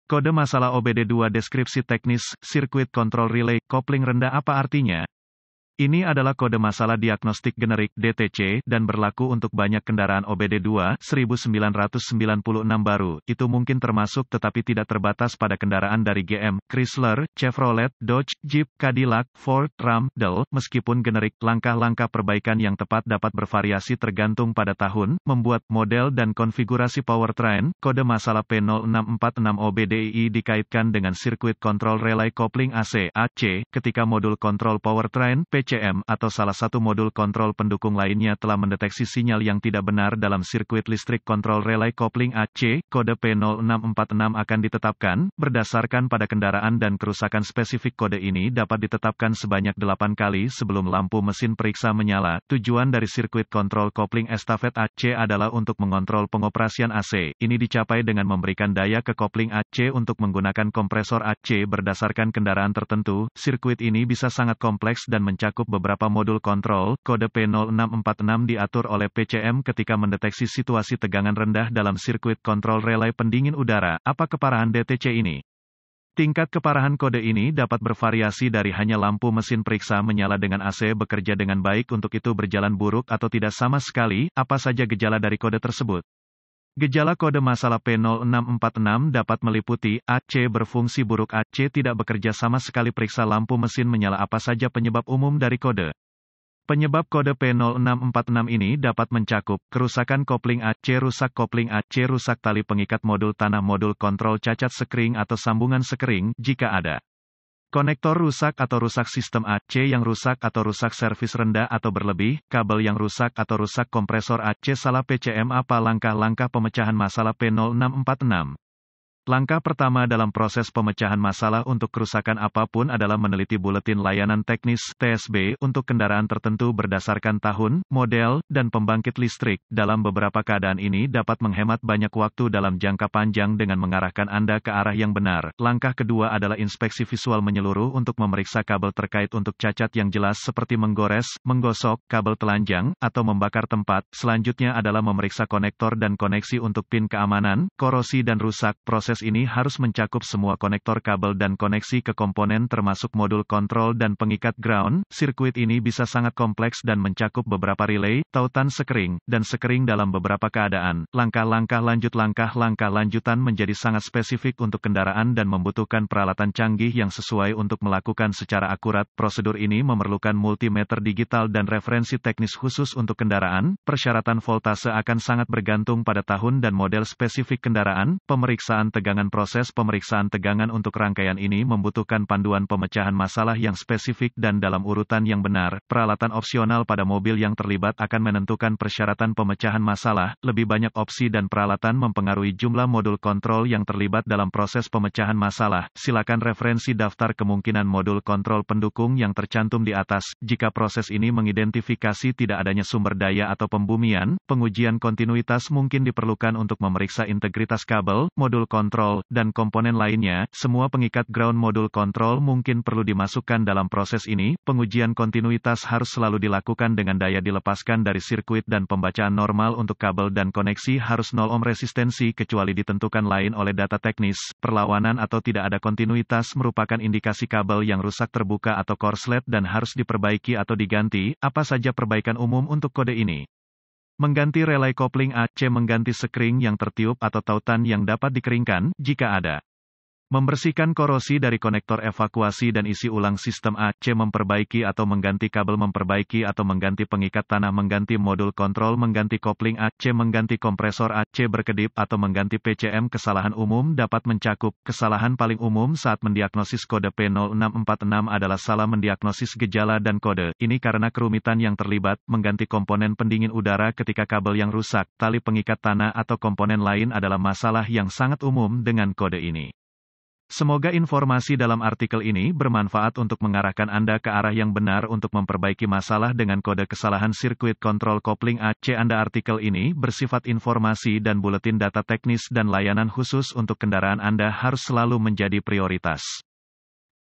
Kode masalah OBD2 deskripsi teknis, Circuit Control Relay, kopling rendah apa artinya? Ini adalah kode masalah diagnostik generik (DTC) dan berlaku untuk banyak kendaraan OBD2 1996 baru. Itu mungkin termasuk tetapi tidak terbatas pada kendaraan dari GM, Chrysler, Chevrolet, Dodge, Jeep, Cadillac, Ford, Ram, Dell. Meskipun generik, langkah-langkah perbaikan yang tepat dapat bervariasi tergantung pada tahun, membuat, model dan konfigurasi powertrain. Kode masalah P0646OBDII dikaitkan dengan Circuit Control Relay Coupling AC (AC) ketika modul kontrol powertrain PCM atau salah satu modul kontrol pendukung lainnya telah mendeteksi sinyal yang tidak benar dalam sirkuit listrik kontrol relay coupling AC. Kode P0646 akan ditetapkan berdasarkan pada kendaraan dan kerusakan spesifik. Kode ini dapat ditetapkan sebanyak 8 kali sebelum lampu mesin periksa menyala. Tujuan dari sirkuit kontrol coupling estafet AC adalah untuk mengontrol pengoperasian AC. Ini dicapai dengan memberikan daya ke kopling AC untuk menggunakan kompresor AC berdasarkan kendaraan tertentu. Sirkuit ini bisa sangat kompleks dan mencakup beberapa modul kontrol. Kode P0646 diatur oleh PCM ketika mendeteksi situasi tegangan rendah dalam sirkuit kontrol relay pendingin udara. Apa keparahan DTC ini? Tingkat keparahan kode ini dapat bervariasi dari hanya lampu mesin periksa menyala dengan AC bekerja dengan baik untuk itu berjalan buruk atau tidak sama sekali. Apa saja gejala dari kode tersebut? Gejala kode masalah P0646 dapat meliputi, AC berfungsi buruk, AC tidak bekerja sama sekali, periksa lampu mesin menyala. Apa saja penyebab umum dari kode? Penyebab kode P0646 ini dapat mencakup, kerusakan kopling AC, rusak kopling AC, rusak tali pengikat modul tanah, modul kontrol cacat sekering atau sambungan sekering, jika ada. Konektor rusak atau rusak sistem AC yang rusak atau rusak servis rendah atau berlebih, kabel yang rusak atau rusak kompresor AC, salah PCM. Apa langkah-langkah pemecahan masalah P0646? Langkah pertama dalam proses pemecahan masalah untuk kerusakan apapun adalah meneliti buletin layanan teknis (TSB) untuk kendaraan tertentu berdasarkan tahun, model, dan pembangkit listrik. Dalam beberapa keadaan ini dapat menghemat banyak waktu dalam jangka panjang dengan mengarahkan Anda ke arah yang benar. Langkah kedua adalah inspeksi visual menyeluruh untuk memeriksa kabel terkait untuk cacat yang jelas seperti menggores, menggosok, kabel telanjang, atau membakar tempat. Selanjutnya adalah memeriksa konektor dan koneksi untuk pin keamanan, korosi dan rusak. Proses ini harus mencakup semua konektor kabel dan koneksi ke komponen termasuk modul kontrol dan pengikat ground. Sirkuit ini bisa sangat kompleks dan mencakup beberapa relay, tautan sekering, dan sekering dalam beberapa keadaan. Langkah-langkah lanjutan menjadi sangat spesifik untuk kendaraan dan membutuhkan peralatan canggih yang sesuai untuk melakukan secara akurat. Prosedur ini memerlukan multimeter digital dan referensi teknis khusus untuk kendaraan. Persyaratan voltase akan sangat bergantung pada tahun dan model spesifik kendaraan. Pemeriksaan tegangan. Proses pemeriksaan tegangan untuk rangkaian ini membutuhkan panduan pemecahan masalah yang spesifik dan dalam urutan yang benar. Peralatan opsional pada mobil yang terlibat akan menentukan persyaratan pemecahan masalah. Lebih banyak opsi dan peralatan mempengaruhi jumlah modul kontrol yang terlibat dalam proses pemecahan masalah. Silakan referensi daftar kemungkinan modul kontrol pendukung yang tercantum di atas. Jika proses ini mengidentifikasi tidak adanya sumber daya atau pembumian, pengujian kontinuitas mungkin diperlukan untuk memeriksa integritas kabel, modul kontrol, dan komponen lainnya. Semua pengikat ground modul kontrol mungkin perlu dimasukkan dalam proses ini. Pengujian kontinuitas harus selalu dilakukan dengan daya dilepaskan dari sirkuit dan pembacaan normal untuk kabel dan koneksi harus 0 ohm resistensi kecuali ditentukan lain oleh data teknis. Perlawanan atau tidak ada kontinuitas merupakan indikasi kabel yang rusak terbuka atau korslet dan harus diperbaiki atau diganti. Apa saja perbaikan umum untuk kode ini? Mengganti relay kopling AC, mengganti sekring yang tertiup atau tautan yang dapat dikeringkan, jika ada. Membersihkan korosi dari konektor evakuasi dan isi ulang sistem AC, memperbaiki atau mengganti kabel, memperbaiki atau mengganti pengikat tanah, mengganti modul kontrol, mengganti kopling AC, mengganti kompresor AC berkedip atau mengganti PCM. Kesalahan umum dapat mencakup. Kesalahan paling umum saat mendiagnosis kode P0646 adalah salah mendiagnosis gejala dan kode. Ini karena kerumitan yang terlibat. Mengganti komponen pendingin udara ketika kabel yang rusak, tali pengikat tanah atau komponen lain adalah masalah yang sangat umum dengan kode ini. Semoga informasi dalam artikel ini bermanfaat untuk mengarahkan Anda ke arah yang benar untuk memperbaiki masalah dengan kode kesalahan sirkuit kontrol kopling AC. Artikel ini bersifat informasi dan buletin data teknis dan layanan khusus untuk kendaraan Anda harus selalu menjadi prioritas.